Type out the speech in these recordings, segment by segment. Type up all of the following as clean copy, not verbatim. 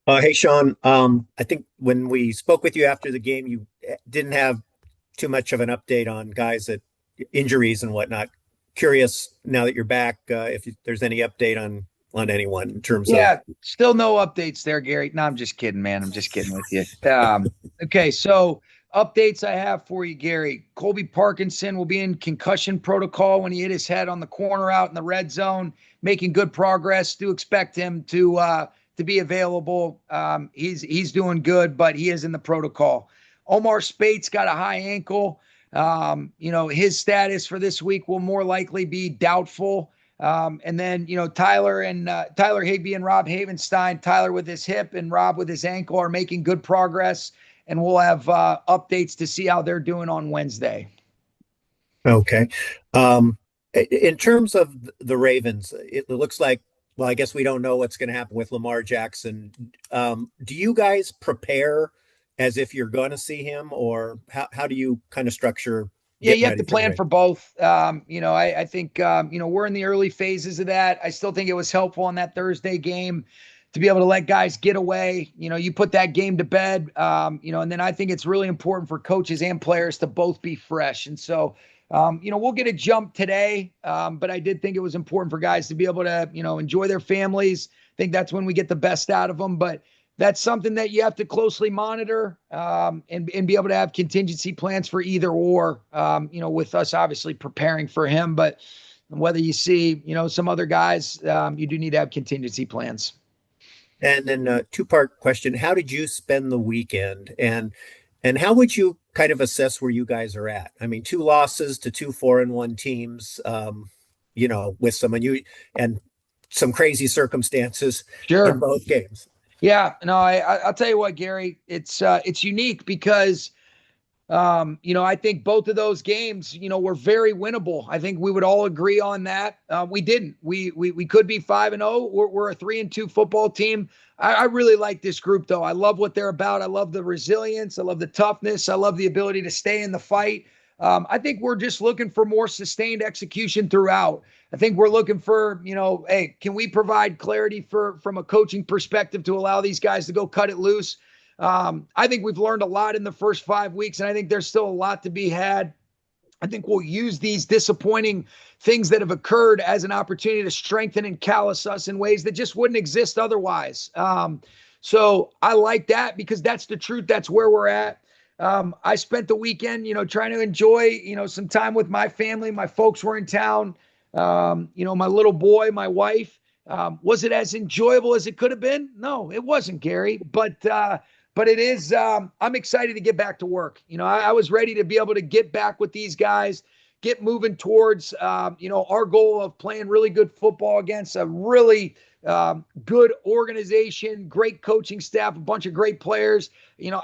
Hey, Sean. I think when we spoke with you after the game, you didn't have too much of an update on guys that injuries and whatnot. Curious now that you're back, if there's any update on anyone in terms of. Yeah, still no updates there, Gary. No, I'm just kidding, man. I'm just kidding with you. Okay, so updates I have for you, Gary. Colby Parkinson will be in concussion protocol when he hit his head on the corner out in the red zone, making good progress. Do expect him to be available. He's doing good, but he is in the protocol. Omar Speights got a high ankle. His status for this week will more likely be doubtful. And then, Tyler Higbee and Rob Havenstein, Tyler with his hip and Rob with his ankle are making good progress. And we'll have updates to see how they're doing on Wednesday. Okay. In terms of the Ravens, it looks like, well, I guess we don't know what's going to happen with Lamar Jackson. Do you guys prepare as if you're going to see him, or how do you kind of structure Yeah, getting you have ready to for the plan Ravens? for both. I think, we're in the early phases of that. I still think it was helpful on that Thursday game to be able to let guys get away. You put that game to bed, and then I think it's really important for coaches and players to both be fresh. And so, we'll get a jump today, but I did think it was important for guys to be able to, enjoy their families. I think that's when we get the best out of them. But that's something that you have to closely monitor, and be able to have contingency plans for either or, with us obviously preparing for him. But whether you see, some other guys, you do need to have contingency plans. And then a two-part question: how did you spend the weekend, and how would you kind of assess where you guys are at? I mean, two losses to two 4-1 teams, with and some crazy circumstances in Sure. both games. Yeah. No, I'll tell you what, Gary, it's unique because I think both of those games, were very winnable. I think we would all agree on that. We didn't. We could be 5-0. We're a 3-2 football team. I really like this group, though. I love what they're about. I love the resilience. I love the toughness. I love the ability to stay in the fight. I think we're just looking for more sustained execution throughout. I think we're looking for, hey, can we provide clarity from a coaching perspective to allow these guys to go cut it loose? I think we've learned a lot in the first 5 weeks, and I think there's still a lot to be had. I think we'll use these disappointing things that have occurred as an opportunity to strengthen and callous us in ways that just wouldn't exist otherwise. So I like that because that's the truth. That's where we're at. I spent the weekend, trying to enjoy, some time with my family. My folks were in town. My little boy, my wife. Was it as enjoyable as it could have been? No, it wasn't, Gary. But it is. I'm excited to get back to work. I was ready to be able to get back with these guys, get moving towards, our goal of playing really good football against a really good organization, great coaching staff, a bunch of great players.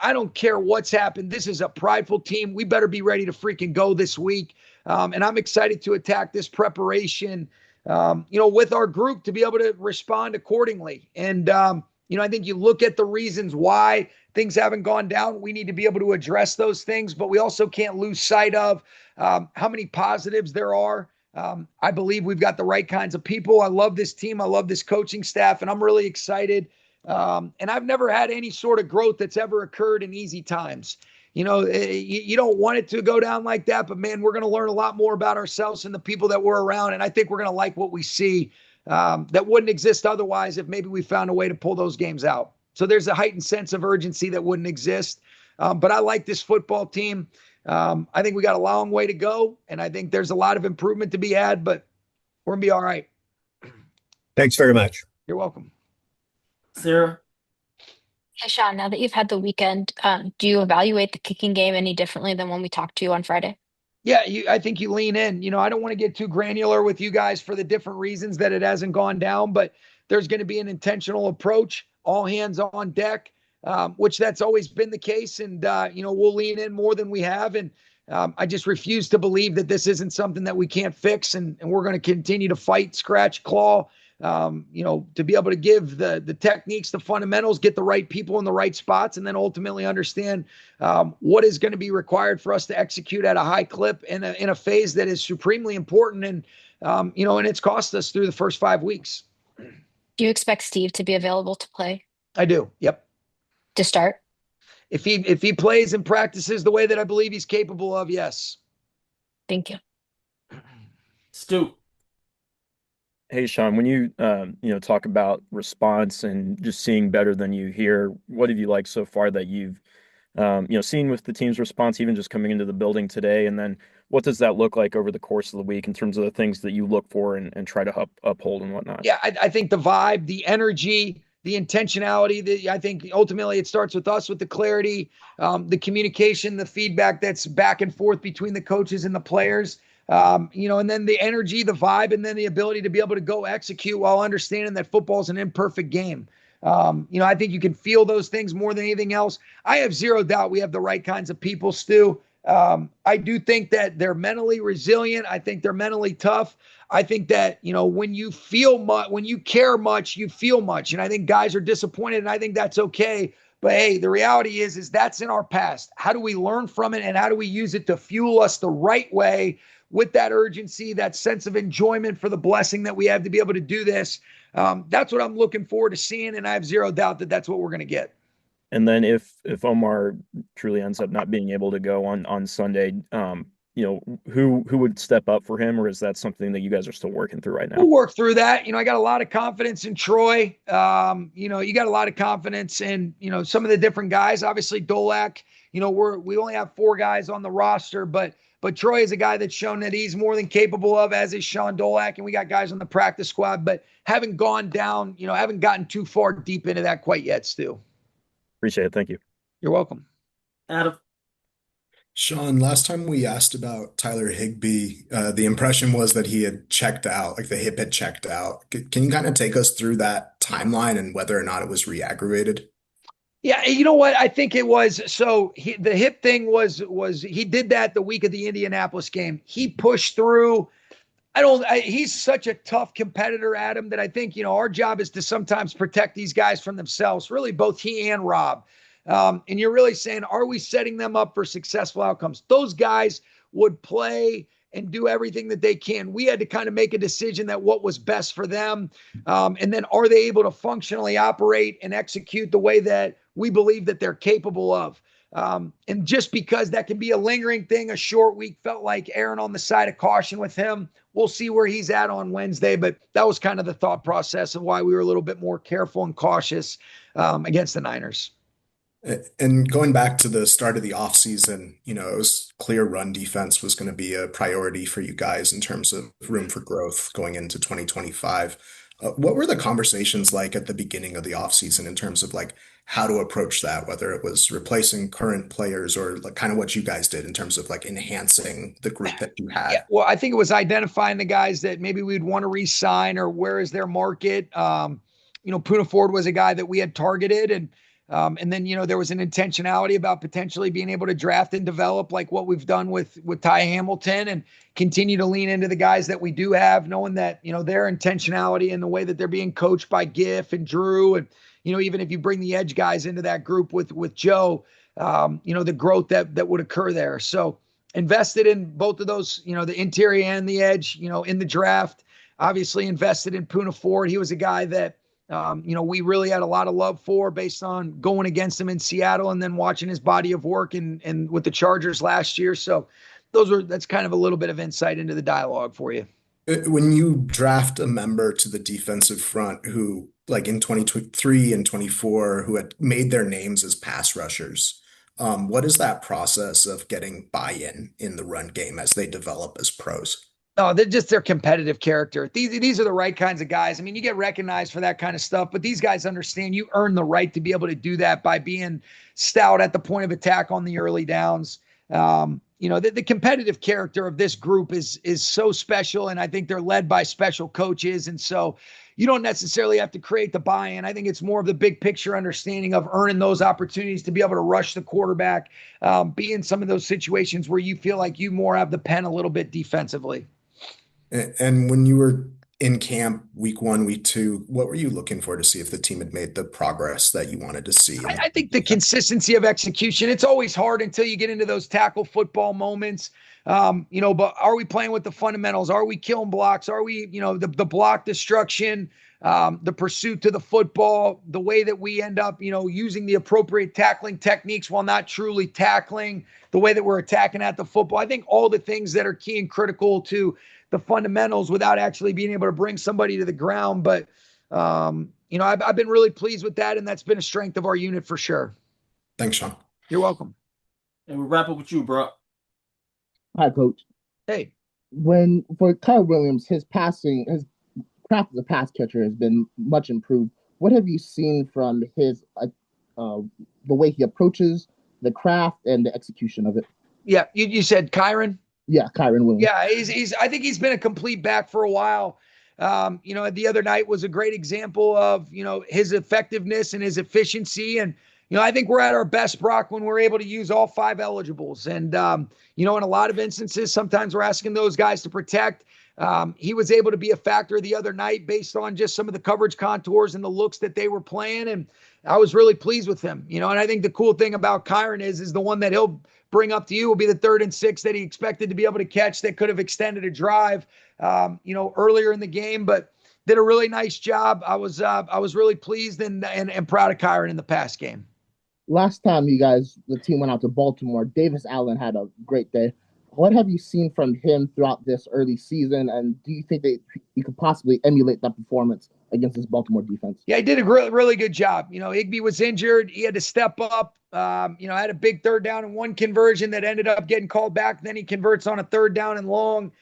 I don't care what's happened. This is a prideful team. We better be ready to freaking go this week. And I'm excited to attack this preparation, with our group to be able to respond accordingly. And, I think you look at the reasons why things haven't gone down. We need to be able to address those things, but we also can't lose sight of how many positives there are. I believe we've got the right kinds of people. I love this team. I love this coaching staff, and I'm really excited. And I've never had any sort of growth that's ever occurred in easy times. You don't want it to go down like that, but man, we're going to learn a lot more about ourselves and the people that we're around. And I think we're going to like what we see, that wouldn't exist otherwise if maybe we found a way to pull those games out. So there's a heightened sense of urgency that wouldn't exist. But I like this football team. I think we got a long way to go, and I think there's a lot of improvement to be had, but we're going to be all right. Thanks very much. You're welcome. Sarah? Hey, Sean, now that you've had the weekend, do you evaluate the kicking game any differently than when we talked to you on Friday? Yeah, I think you lean in. I don't want to get too granular with you guys for the different reasons that it hasn't gone down, but there's going to be an intentional approach, all hands on deck, which that's always been the case. And, we'll lean in more than we have. And I just refuse to believe that this isn't something that we can't fix. And we're going to continue to fight, scratch, claw, to be able to give the techniques, the fundamentals, get the right people in the right spots, and then ultimately understand what is going to be required for us to execute at a high clip in a phase that is supremely important. And, and it's cost us through the first 5 weeks. Do you expect Steve to be available to play? I do. Yep. to start? If he plays and practices the way that I believe he's capable of, yes. Thank you. Stu. Hey, Sean, when you talk about response and just seeing better than you hear, what have you liked so far that you've, seen with the team's response, even just coming into the building today? And then what does that look like over the course of the week in terms of the things that you look for and try to uphold and whatnot? Yeah, I think the vibe, the energy, the intentionality, I think ultimately it starts with us with the clarity, the communication, the feedback that's back and forth between the coaches and the players. And then the energy, the vibe, and then the ability to be able to go execute while understanding that football is an imperfect game. I think you can feel those things more than anything else. I have zero doubt we have the right kinds of people, Stu. I do think that they're mentally resilient. I think they're mentally tough. I think that, when you feel much, when you care much, you feel much. And I think guys are disappointed, and I think that's okay. But hey, the reality is that's in our past. How do we learn from it, and how do we use it to fuel us the right way with that urgency, that sense of enjoyment for the blessing that we have to be able to do this? That's what I'm looking forward to seeing, and I have zero doubt that that's what we're going to get. And then if Omar truly ends up not being able to go on Sunday, who would step up for him, or is that something that you guys are still working through right now? We'll work through that. I got a lot of confidence in Troy. You got a lot of confidence in, some of the different guys. Obviously, Dolak, we only have 4 guys on the roster, but Troy is a guy that's shown that he's more than capable of, as is Sean Dolak, and we got guys on the practice squad, but haven't gone down, haven't gotten too far deep into that quite yet, Stu. Appreciate it. Thank you. You're welcome. Adam. Sean, last time we asked about Tyler Higbee, the impression was that he had checked out, like the hip had checked out. Can you kind of take us through that timeline and whether or not it was re-aggravated? Yeah, you know what? I think it was. So the hip thing was he did that the week of the Indianapolis game. He pushed through. He's such a tough competitor, Adam, that I think, our job is to sometimes protect these guys from themselves, really both he and Rob. And you're really saying, are we setting them up for successful outcomes? Those guys would play and do everything that they can. We had to kind of make a decision that what was best for them. And then are they able to functionally operate and execute the way that we believe that they're capable of? And just because that can be a lingering thing, a short week, felt like erring on the side of caution with him. We'll see where he's at on Wednesday, but that was kind of the thought process of why we were a little bit more careful and cautious against the Niners. And going back to the start of the offseason, it was clear run defense was going to be a priority for you guys in terms of room for growth going into 2025. What were the conversations like at the beginning of the offseason in terms of like how to approach that, whether it was replacing current players or like kind of what you guys did in terms of like enhancing the group that you had? Yeah, well, I think it was identifying the guys that maybe we'd want to re-sign or where is their market. Poona Ford was a guy that we had targeted, and then, there was an intentionality about potentially being able to draft and develop like what we've done with Ty Hamilton and continue to lean into the guys that we do have, knowing that, their intentionality and the way that they're being coached by Giff and Drew. And, even if you bring the edge guys into that group with Joe, the growth that would occur there. So invested in both of those, the interior and the edge, in the draft. Obviously invested in Poona Ford. He was a guy that, we really had a lot of love for based on going against him in Seattle and then watching his body of work and with the Chargers last year. So that's kind of a little bit of insight into the dialogue for you. When you draft a member to the defensive front who, like in 2023 and 24, who had made their names as pass rushers, what is that process of getting buy-in in the run game as they develop as pros? No, they're just their competitive character. These are the right kinds of guys. I mean, you get recognized for that kind of stuff, but these guys understand you earn the right to be able to do that by being stout at the point of attack on the early downs. The competitive character of this group is so special, and I think they're led by special coaches. And so you don't necessarily have to create the buy-in. I think it's more of the big picture understanding of earning those opportunities to be able to rush the quarterback, be in some of those situations where you feel like you more have the pen a little bit defensively. And when you were in camp, week 1, week 2, what were you looking for to see if the team had made the progress that you wanted to see? I think the consistency of execution, it's always hard until you get into those tackle football moments. But are we playing with the fundamentals? Are we killing blocks? Are we, the block destruction, the pursuit to the football, the way that we end up, using the appropriate tackling techniques while not truly tackling, the way that we're attacking at the football. I think all the things that are key and critical to the fundamentals without actually being able to bring somebody to the ground. But, I've been really pleased with that, and that's been a strength of our unit for sure. Thanks, Sean. You're welcome. And we'll wrap up with you, bro. Hi, Coach. Hey. For Kyren Williams, his craft as a pass catcher has been much improved. What have you seen from his the way he approaches the craft and the execution of it? Yeah, you said Kyren? Yeah, Kyren Williams. Yeah, I think he's been a complete back for a while. The other night was a great example of, his effectiveness and his efficiency. And, I think we're at our best, Brock, when we're able to use all 5 eligibles. And, in a lot of instances, sometimes we're asking those guys to protect. He was able to be a factor the other night based on just some of the coverage contours and the looks that they were playing. And I was really pleased with him, and I think the cool thing about Kyren is the one that he'll bring up to you will be the 3rd and 6 that he expected to be able to catch that could have extended a drive, earlier in the game, but did a really nice job. I was really pleased and proud of Kyren in the pass game. Last time the team went out to Baltimore, Davis Allen had a great day. What have you seen from him throughout this early season, and do you think that you could possibly emulate that performance against this Baltimore defense? Yeah, he did a really, really good job. Higbee was injured. He had to step up. Had a big 3rd down and 1 conversion that ended up getting called back. Then he converts on a 3rd down and long.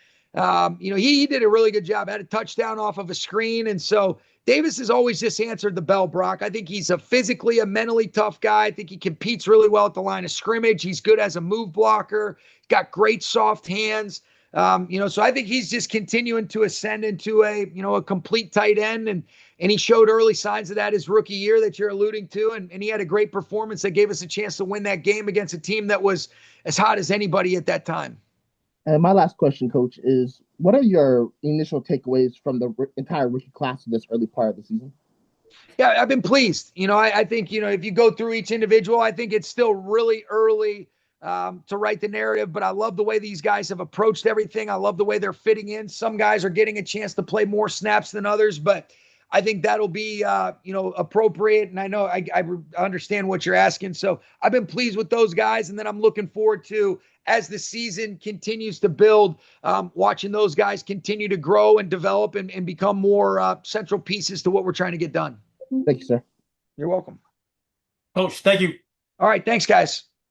He did a really good job. Had a touchdown off of a screen. And so Davis has always just answered the bell, Brock. I think he's a mentally tough guy. I think he competes really well at the line of scrimmage. He's good as a move blocker. He's got great soft hands. So I think he's just continuing to ascend into a complete tight end. And he showed early signs of that his rookie year that you're alluding to. And he had a great performance that gave us a chance to win that game against a team that was as hot as anybody at that time. And my last question, Coach, is what are your initial takeaways from the entire rookie class in this early part of the season? Yeah, I've been pleased. I think, if you go through each individual, I think it's still really early to write the narrative, but I love the way these guys have approached everything. I love the way they're fitting in. Some guys are getting a chance to play more snaps than others, but I think that'll be, appropriate. And I know I understand what you're asking. So I've been pleased with those guys. And then I'm looking forward to, as the season continues to build, watching those guys continue to grow and develop and become more central pieces to what we're trying to get done. Thank you, sir. You're welcome. Coach, thank you. All right. Thanks, guys.